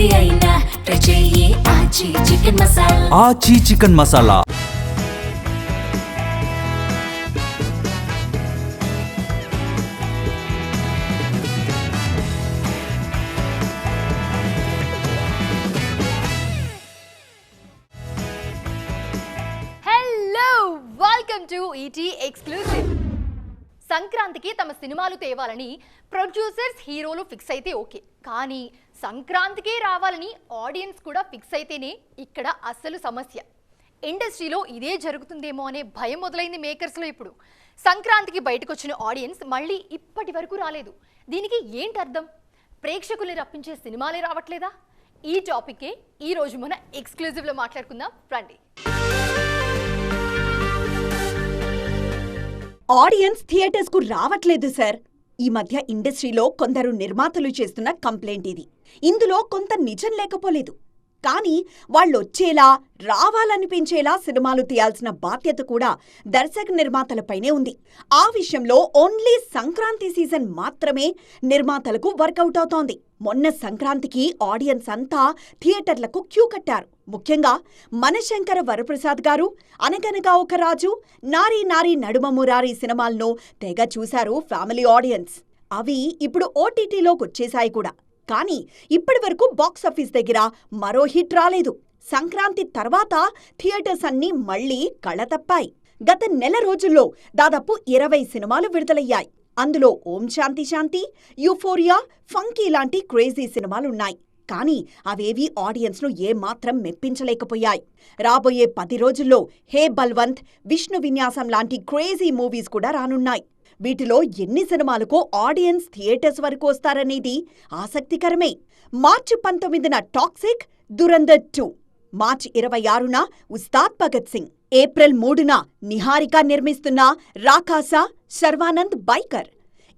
ఏది అయినా ట్రై చెయ్యి ఆచి chicken masala. Aachi chicken masala. Hello, welcome to ET exclusive. సంక్రాంతికి తమ సినిమాలు తేవాలని ప్రొడ్యూసర్స్ హీరోలు ఫిక్స్ అయితే ఓకే, కానీ సంక్రాంతికి రావాలని ఆడియన్స్ కూడా ఫిక్స్ అయితేనే ఇక్కడ అసలు సమస్య. ఇండస్ట్రీలో ఇదే జరుగుతుందేమో అనే భయం మొదలైంది మేకర్స్లో. ఇప్పుడు సంక్రాంతికి బయటకు వచ్చిన ఆడియన్స్ మళ్ళీ ఇప్పటి వరకు రాలేదు. దీనికి ఏంటి అర్థం? ప్రేక్షకుల్ని రప్పించే సినిమాలే రావట్లేదా? ఈ టాపిక్కే ఈరోజు మన ఎక్స్క్లూజివ్లో మాట్లాడుకుందాం రండి. ఆడియన్స్ థియేటర్స్ కు రావట్లేదు సార్. ఈ మధ్య ఇండస్ట్రీలో కొందరు నిర్మాతలు చేస్తున్న కంప్లైంట్ ఇది. ఇందులో కొంత నిజం లేకపోలేదు, కానీ వాళ్ళొచ్చేలా రావాలనిపించేలా సినిమాలు తీయాల్సిన బాధ్యత కూడా దర్శక నిర్మాతలపైనే ఉంది. ఆ విషయంలో ఓన్లీ సంక్రాంతి సీజన్ మాత్రమే నిర్మాతలకు వర్కౌట్ అవుతోంది. మొన్న సంక్రాంతికి ఆడియన్స్ అంతా థియేటర్లకు క్యూ కట్టారు. ముఖ్యంగా మనశంకర వరప్రసాద్ గారు అనగనగా ఒక రాజు, నారీ నారీ నడుమ మురారి సినిమాలను తెగ చూశారు ఫ్యామిలీ ఆడియన్స్. అవి ఇప్పుడు ఓటీటీలోకొచ్చేశాయి కూడా. కానీ ఇప్పటి వరకు బాక్సాఫీస్ దగ్గర మరో హిట్ రాలేదు. సంక్రాంతి తర్వాత థియేటర్స్ అన్నీ మళ్లీ కళతప్పాయి. గత నెల రోజుల్లో దాదాపు 20 సినిమాలు విడుదలయ్యాయి. అందులో ఓం శాంతి శాంతి, యూఫోరియా, ఫంకీ లాంటి క్రేజీ సినిమాలున్నాయి. కానీ అవేవీ ఆడియన్స్ను ఏమాత్రం మెప్పించలేకపోయాయి. రాబోయే 10 రోజుల్లో హే బల్వంత్, విష్ణు విన్యాసం లాంటి క్రేజీ మూవీస్ కూడా రానున్నాయి. వీటిలో ఎన్ని సినిమాలకు ఆడియన్స్ థియేటర్స్ వరకు వస్తారనేది ఆసక్తికరమే. మార్చి 19న టాక్సిక్, దురంధర్ 2, మార్చి 26న ఉస్తాద్ భగత్ సింగ్, ఏప్రిల్ 3న నిహారిక నిర్మిస్తున్న రాకాసా, శర్వానంద్ బైకర్,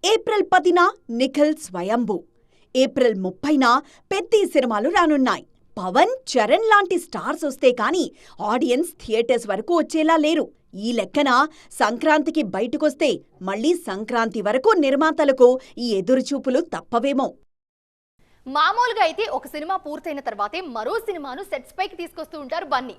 ఏప్రిల్ 10న నిఖిల్ స్వయంభూ, ఏప్రిల్ 30న పెద్ది సినిమాలు రానున్నాయి. పవన్, చరణ్ లాంటి స్టార్స్ వస్తే కానీ ఆడియన్స్ థియేటర్స్ వరకు వచ్చేలా లేరు. ఈ లెక్కన సంక్రాంతికి బయటకొస్తే మళ్లీ సంక్రాంతి వరకు నిర్మాతలకు ఈ ఎదురుచూపులు తప్పవేమో. మామూలుగా అయితే ఒక సినిమా పూర్తయిన తర్వాతే మరో సినిమాను సెట్స్ పైకి తీసుకొస్తూ ఉంటారు బన్నీ.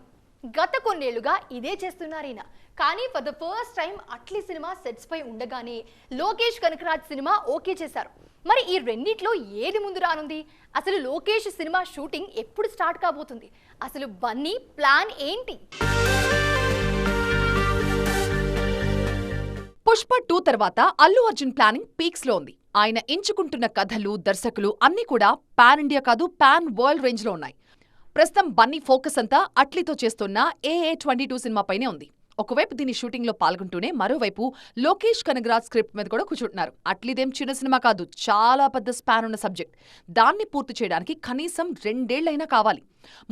గత కొన్నేళ్లుగా ఇదే చేస్తున్నారీన. కానీ for the first time Atlee cinema sets పై ఉండగానే లోకేష్ కనకరాజ్ సినిమా ఓకే చేశారు. మరి ఈ రెండిట్లో ఏది ముందు రానుంది? అసలు లోకేష్ సినిమా షూటింగ్ ఎప్పుడు స్టార్ట్ కాబోతుంది? అసలు బన్నీ ప్లాన్ ఏంటి? పుష్ప 2 తర్వాత అల్లు అర్జున్ ప్లానింగ్ పీక్స్ లో ఉంది. ఆయన ఎంచుకుంటున్న కథలు, దర్శకులు అన్నీ కూడా పాన్ ఇండియా కాదు, పాన్ వరల్డ్ రేంజ్ లో ఉన్నాయి. ప్రస్తుతం బన్నీ ఫోకస్ అంతా అట్లీతో చేస్తున్న AA22 సినిమాపైనే ఉంది. ఒకవైపు దీని షూటింగ్ లో పాల్గొంటూనే మరోవైపు లోకేష్ కనగరాజ్ స్క్రిప్ట్ మీద కూడా కూర్చుంటున్నారు. అట్లీదేం చిన్న సినిమా కాదు, చాలా పెద్ద స్పాన్ ఉన్న సబ్జెక్ట్. దాన్ని పూర్తి చేయడానికి కనీసం 2 ఏళ్లైనా కావాలి.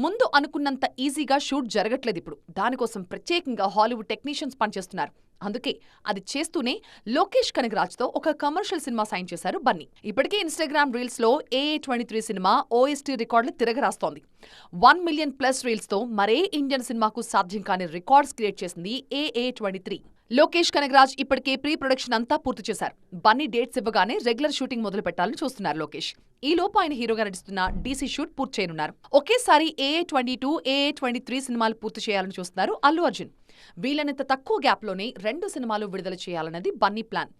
ముందు అనుకున్నంత ఈజీగా షూట్ జరగట్లేదు ఇప్పుడు. దానికోసం ప్రత్యేకంగా హాలీవుడ్ టెక్నీషియన్స్ పనిచేస్తున్నారు. అందుకే అది చేస్తూనే లోకేష్ కనగరాజ్తో ఒక కమర్షియల్ సినిమా సైన్ చేశారు బన్నీ. ఇప్పటికే ఇన్స్టాగ్రామ్ రీల్స్ లో AA23 సినిమా OST రికార్డులు తిరగరాస్తోంది. 1 మిలియన్ ప్లస్ రీల్స్ తో మరే ఇండియన్ సినిమాకు సాధ్యం కాని రికార్డ్స్ క్రియేట్ చేసింది AA23. లోకేష్ కనగరాజ్ ఇప్పటికే ప్రీ ప్రొడక్షన్ అంతా పూర్తి చేశారు. బన్నీ డేట్స్ ఇవ్వగానే రెగ్యులర్ షూటింగ్ మొదలు పెట్టాలని చూస్తున్నారు లోకేష్. ఈ లోపు ఆయన హీరోగా నటిస్తున్న DC షూట్ పూర్తి చేయనున్నారు. ఒకేసారి AA22, AA23 సినిమాలు పూర్తి చేయాలని చూస్తున్నారు అల్లు అర్జున్. వీలైనంత తక్కువ గ్యాప్లోనే 2 సినిమాలు విడుదల చేయాలన్నది బన్నీ ప్లాన్.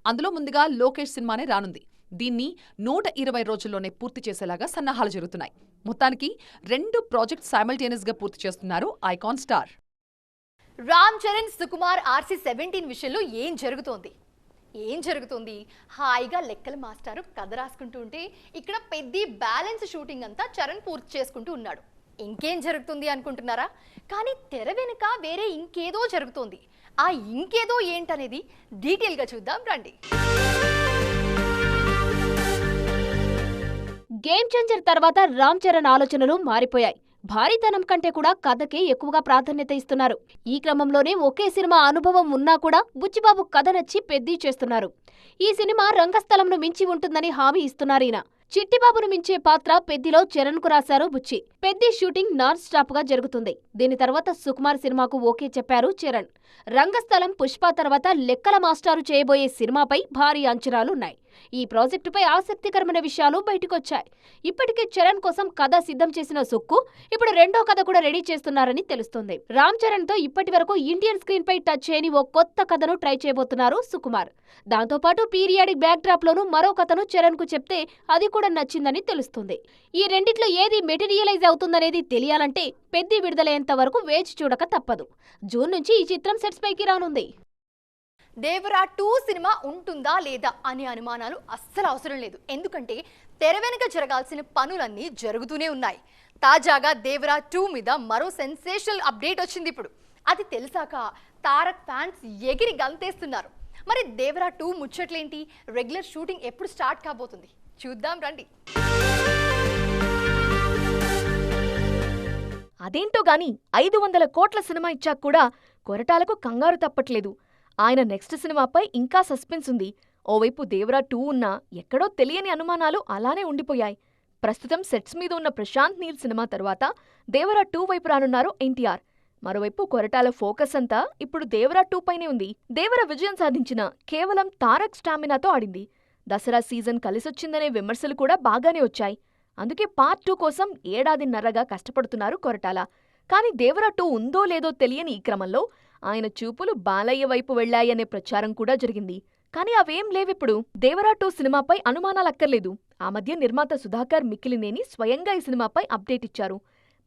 అందులో ముందుగా లోకేష్ సినిమానే రానుంది. దీన్ని 120 రోజుల్లోనే పూర్తి చేసేలాగా సన్నాహాలు జరుగుతున్నాయి. మొత్తానికి 2 ప్రాజెక్ట్స్ సైమల్టేనియస్ గా పూర్తి చేస్తున్నారు icon star. Ram Charan, Sukumar RC-17 విషయంలో ఏం జరుగుతోంది? హాయిగా లెక్కల మాస్టారు కథ రాసుకుంటూ ఉంటే ఇక్కడ పెద్ద బ్యాలెన్స్ షూటింగ్ అంతా చరణ్ పూర్తి చేసుకుంటూ ఉన్నాడు. ఇంకేం జరుగుతుంది అనుకుంటున్నారా? కానీ తెర వెనుక వేరే ఇంకేదో జరుగుతోంది. ఆ ఇంకేదో ఏంటనేది డీటెయిల్గా చూద్దాం రండి. గేమ్ చేంజర్ తర్వాత రామ్ చరణ్ ఆలోచనలు మారిపోయాయి. భారీతనం కంటే కూడా కథకే ఎక్కువగా ప్రాధాన్యత ఇస్తున్నారు. ఈ క్రమంలోనే ఒకే సినిమా అనుభవం ఉన్నా కూడా బుచ్చిబాబు కథ నచ్చి పెద్దీ చేస్తున్నారు. ఈ సినిమా రంగస్థలంను మించి ఉంటుందని హామీ ఇస్తున్నారీన. చిట్టిబాబును మించే పాత్ర పెద్దిలో చరణ్ కు రాశారు బుచ్చి. పెద్ది షూటింగ్ నాన్ స్టాప్ గా జరుగుతుంది. దీని తర్వాత సుకుమార్ సినిమాకు ఓకే చెప్పారు చరణ్. రంగస్థలం, పుష్ప తర్వాత లెక్కల మాస్టారు చేయబోయే సినిమాపై భారీ అంచనాలున్నాయి. ఈ ప్రాజెక్టుపై ఆసక్తికరమైన విషయాలు బయటకొచ్చాయి. ఇప్పటికే చరణ్ కోసం కథ సిద్ధం చేసిన సుక్కు ఇప్పుడు రెండో కథ కూడా రెడీ చేస్తున్నారని తెలుస్తోంది. రామ్ చరణ్ తో ఇప్పటి వరకు ఇండియన్ స్క్రీన్ పై టచ్ చేయని ఓ కొత్త కథను ట్రై చేయబోతున్నారు సుకుమార్. దాంతోపాటు పీరియాడిక్ బ్యాక్ డ్రాప్ లోనూ మరో కథను చరణ్ కు చెప్తే అది కూడా నచ్చిందని తెలుస్తుంది. ఈ రెండిట్లో ఏది మెటీరియలైజ్ అవుతుందనేది తెలియాలంటే పెద్ది విడుదలయ్యేంత వరకు వేచి చూడక తప్పదు. జూన్ నుంచి ఈ చిత్రం సెట్స్ పైకి రానుంది. దేవరా 2 సినిమా ఉంటుందా లేదా అనే అనుమానాలు అస్సలు అవసరం లేదు. ఎందుకంటే తెర వెనుక జరగాల్సిన పనులన్నీ జరుగుతూనే ఉన్నాయి. తాజాగా దేవరా 2 మీద మరో సెన్సేషనల్ అప్డేట్ వచ్చింది. ఇప్పుడు అది తెలిసాక తారక్ ఫ్యాన్స్ ఎగిరి గంతేస్తున్నారు. మరి దేవరా 2 ముచ్చట్లేంటి? రెగ్యులర్ షూటింగ్ ఎప్పుడు స్టార్ట్ కాబోతుంది? చూద్దాం రండి. అదేంటో గాని 500 కోట్ల సినిమా ఇచ్చాక కూడా కొరటాలకు కంగారు తప్పట్లేదు. ఆయన నెక్స్ట్ సినిమాపై ఇంకా సస్పెన్స్ ఉంది. ఓవైపు దేవరా 2 ఉన్నా ఎక్కడో తెలియని అనుమానాలు అలానే ఉండిపోయాయి. ప్రస్తుతం సెట్స్ మీద ఉన్న ప్రశాంత్ నీల్ సినిమా తర్వాత దేవరా 2 వైపు రానున్నారు ఎన్టీఆర్. మరోవైపు కొరటాల ఫోకస్ అంతా ఇప్పుడు దేవరా 2 పైనే ఉంది. దేవర విజయం సాధించిన కేవలం తారక్ స్టామినాతో ఆడింది. దసరా సీజన్ కలిసొచ్చిందనే విమర్శలు కూడా బాగానే వచ్చాయి. అందుకే పార్ట్ 2 కోసం ఏడాదిన్నరగా కష్టపడుతున్నారు కొరటాల. కానీ దేవరా 2 ఉందో లేదో తెలియని ఈ క్రమంలో ఆయన చూపులు బాలయ్య వైపు వెళ్లాయనే ప్రచారం కూడా జరిగింది. కానీ అవేం లేవిప్పుడు. దేవరా 2 సినిమాపై అనుమానాలక్కర్లేదు. ఆ మధ్య నిర్మాత సుధాకర్ మిక్కిలినేని స్వయంగా ఈ సినిమాపై అప్డేట్ ఇచ్చారు.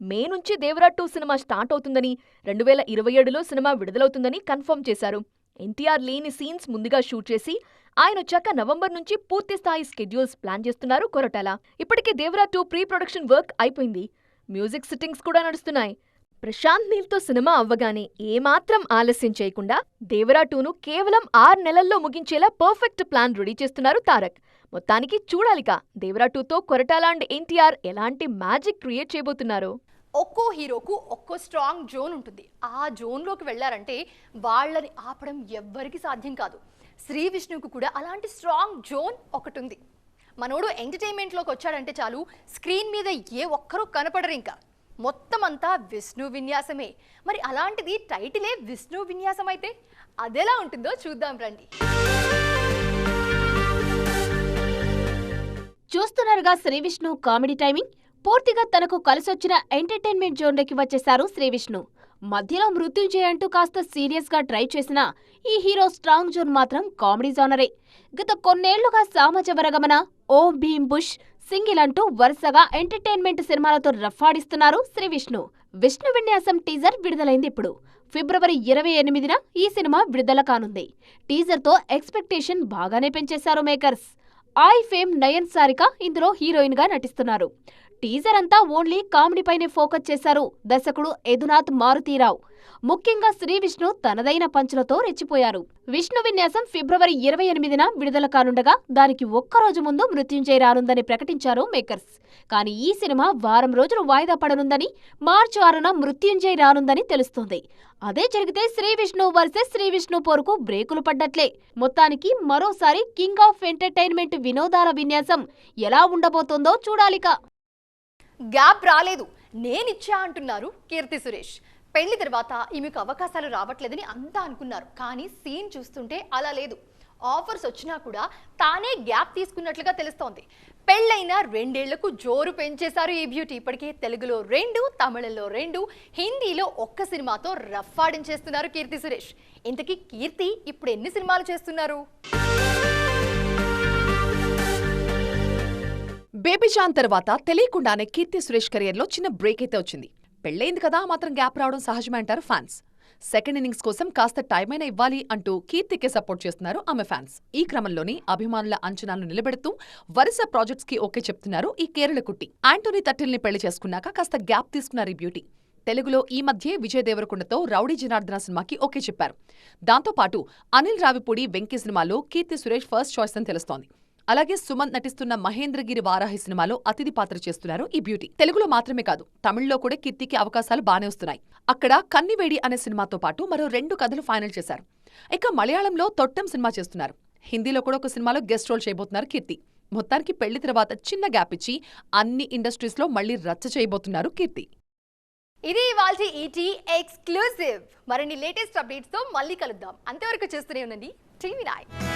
మే నుంచి దేవరా 2 సినిమా స్టార్ట్ అవుతుందని, 2027లో సినిమా విడుదలవుతుందని కన్ఫర్మ్ చేశారు. ఎన్టీఆర్ లేని సీన్స్ ముందుగా షూట్ చేసి ఆయనొచ్చాక నవంబర్ నుంచి పూర్తిస్థాయి స్కెడ్యూల్స్ ప్లాన్ చేస్తున్నారు కొరటాల. ఇప్పటికే దేవరా 2 ప్రీ ప్రొడక్షన్ వర్క్ అయిపోయింది. మ్యూజిక్ సిట్టింగ్స్ కూడా నడుస్తున్నాయి. ప్రశాంత్ నీల్తో సినిమా అవ్వగానే ఏమాత్రం ఆలస్యం చేయకుండా దేవరా 2ను కేవలం 6 నెలల్లో ముగించేలా పర్ఫెక్ట్ ప్లాన్ రెడీ చేస్తున్నారు తారక్. మొత్తానికి చూడాలిక దేవరా 2తో కొరటాల అండ్ ఎన్టీఆర్ ఎలాంటి మ్యాజిక్ క్రియేట్ చేయబోతున్నారో. ఒక్కో హీరోకు ఒక్కో స్ట్రాంగ్ జోన్ ఉంటుంది. ఆ జోన్లోకి వెళ్లారంటే వాళ్ళని ఆపడం ఎవ్వరికి సాధ్యం కాదు. శ్రీ విష్ణుకు కూడా అలాంటి స్ట్రాంగ్ జోన్ ఒకటి ఉంది. మనోడు ఎంటర్టైన్మెంట్లోకి వచ్చాడంటే చాలు, స్క్రీన్ మీద ఏ ఒక్కరూ కనపడరు. ఇంకా మొత్తం అంతా విష్ణు విన్యాసమే. మరి అలాంటిది టైటిలే విష్ణు విన్యాసం అయితే అదెలా ఉంటుందో చూద్దాం రండి. చూస్తున్నారుగా శ్రీ విష్ణు కామెడీ టైమింగ్. పూర్తిగా తనకు కలిసొచ్చిన ఎంటర్టైన్మెంట్ జోన్లోకి వచ్చేశారు శ్రీ విష్ణు. మధ్యలో మృత్యుంజయ అంటూ కాస్త సీరియస్ గా ట్రై చేసినా ఈ హీరో స్ట్రాంగ్ జోన్ మాత్రం కామెడీ జోనరే. గత కొన్నేళ్లుగా సామజవరగమన, ఓం భీమ్ బుష్, సింగిల్ అంటూ వరుసగా ఎంటర్టైన్మెంట్ సినిమాలతో రఫాడిస్తున్నారు శ్రీ విష్ణు. విష్ణు విన్యాసం టీజర్ విడుదలైంది. ఇప్పుడు ఫిబ్రవరి 28న ఈ సినిమా విడుదల కానుంది. టీజర్తో ఎక్స్పెక్టేషన్ బాగానే పెంచేశారు మేకర్స్. ఐ ఫేమ్ నయన్ సారిక ఇందులో హీరోయిన్ గా నటిస్తున్నారు. టీజర్ అంతా ఓన్లీ కామెడీపైనే ఫోకస్ చేశారు దర్శకుడు యదునాథ్ మారుతీరావు. ముఖ్యంగా శ్రీ విష్ణు తనదైన పంచులతో రెచ్చిపోయారు. విష్ణు విన్యాసం ఫిబ్రవరి 28న విడుదల కానుండగా దానికి ఒక్కరోజు ముందు మృత్యుంజయ రానుందని ప్రకటించారు మేకర్స్. కానీ ఈ సినిమా వారం రోజులు వాయిదా పడనుందని, మార్చి 6న మృత్యుంజయ రానుందని తెలుస్తోంది. అదే జరిగితే శ్రీ విష్ణు వర్సెస్ శ్రీ విష్ణు పోరుకు బ్రేకులు పడ్డట్లే. మొత్తానికి మరోసారి కింగ్ ఆఫ్ ఎంటర్టైన్మెంట్ వినోదాల విన్యాసం ఎలా ఉండబోతోందో చూడాలిక. గ్యాప్ రాలేదు, నేనిచ్చా అంటున్నారు కీర్తి సురేష్. పెళ్లి తర్వాత ఈమెకు అవకాశాలు రావట్లేదని అంతా అనుకున్నారు. కానీ సీన్ చూస్తుంటే అలా లేదు. ఆఫర్స్ వచ్చినా కూడా తానే గ్యాప్ తీసుకున్నట్లుగా తెలుస్తోంది. పెళ్ళైన 2 ఏళ్లకు జోరు పెంచేశారు ఈ బ్యూటీ. ఇప్పటికే తెలుగులో 2, తమిళంలో 2, హిందీలో 1 సినిమాతో రఫ్ఫాడించేస్తున్నారు కీర్తి సురేష్. ఇంతకీ కీర్తి ఇప్పుడు ఎన్ని సినిమాలు చేస్తున్నారు? బేబీ జాన్ తర్వాత తెలియకుండానే కీర్తి సురేష్ కెరియర్లో చిన్న బ్రేక్ అయితే వచ్చింది. పెళ్లైంది కదా మాత్రం గ్యాప్ రావడం సహజమే అంటారు ఫ్యాన్స్. సెకండ్ ఇన్నింగ్స్ కోసం కాస్త టైమైనా ఇవ్వాలి అంటూ కీర్తికే సపోర్ట్ చేస్తున్నారు ఆమె ఫ్యాన్స్. ఈ క్రమంలోనే అభిమానుల అంచనాలను నిలబెడుతూ వరుస ప్రాజెక్ట్స్ కి ఓకే చెప్తున్నారు ఈ కేరళ కుట్టి. యాంటోనీ తట్టిల్ని పెళ్లి చేసుకున్నాక కాస్త గ్యాప్ తీసుకున్నారు ఈ బ్యూటీ. తెలుగులో ఈ మధ్యే విజయ్ దేవరకొండతో రౌడీ జనార్దన సినిమాకి ఓకే చెప్పారు. దాంతోపాటు అనిల్ రావిపూడి వెంకీ సినిమాలో కీర్తి సురేష్ ఫస్ట్ చాయిస్ అని తెలుస్తోంది. అలాగే సుమంత్ నటిస్తున్న మహేంద్రగిరి వారాహి సినిమాలో అతిథి పాత్ర చేస్తున్నారు ఈ బ్యూటీ. తెలుగులో మాత్రమే కాదు, తమిళ్లో కూడా కీర్తికి అవకాశాలు బానే వస్తున్నాయి. అక్కడ కన్నివేడి అనే సినిమాతో పాటు మరో 2 కథలు ఫైనల్ చేశారు. ఇక మలయాళంలో తొట్టం సినిమా చేస్తున్నారు. హిందీలో కూడా ఒక సినిమాలో గెస్ట్ రోల్ చేయబోతున్నారు కీర్తి. మొత్తానికి పెళ్లి తర్వాత చిన్న గ్యాప్ ఇచ్చి అన్ని ఇండస్ట్రీస్లో మళ్లీ రచ్చ చేయబోతున్నారు కీర్తి. ఇది ఇవాల్టి ఈటీ ఎక్స్క్లూసివ్. మరిన్ని లేటెస్ట్ అప్డేట్స్ తో మళ్ళీ కలుద్దాం. అంతవరకు చూస్తూనే ఉండండి టీవీ9.